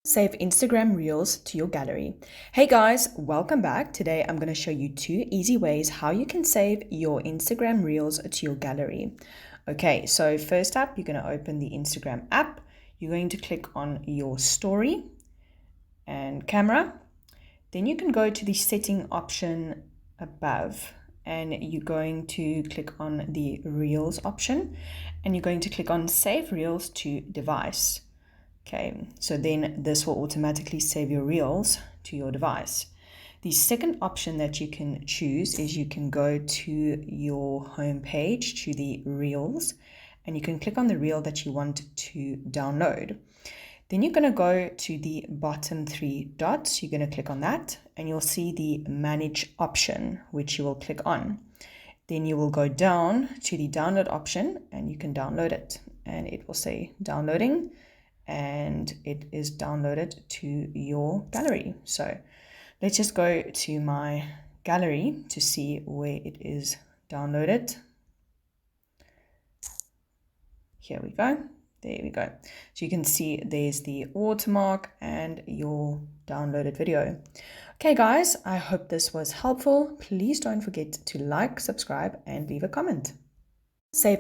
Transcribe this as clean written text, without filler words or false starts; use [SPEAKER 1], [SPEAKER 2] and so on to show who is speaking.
[SPEAKER 1] Save Instagram Reels to your gallery. Hey guys, welcome back. Today I'm going to show you 2 easy ways how you can save your Instagram Reels to your gallery. Okay, so first up, you're going to open the Instagram app. You're going to click on your story and camera. Then you can go to the setting option above and you're going to click on the Reels option and you're going to click on Save Reels to Device. Okay, so then this will automatically save your Reels to your device. The second option that you can choose is you can go to your home page, to the Reels, and you can click on the reel that you want to download. Then you're going to go to the bottom 3 dots. You're going to click on that, and you'll see the Manage option, which you will click on. Then you will go down to the Download option, and you can download it, and it will say Downloading. And it is downloaded to your gallery. So let's just go to my gallery to see where it is downloaded. Here we go. There we go. So you can see there's the watermark and your downloaded video. Okay guys, I hope this was helpful. Please don't forget to like, subscribe, and leave a comment. Save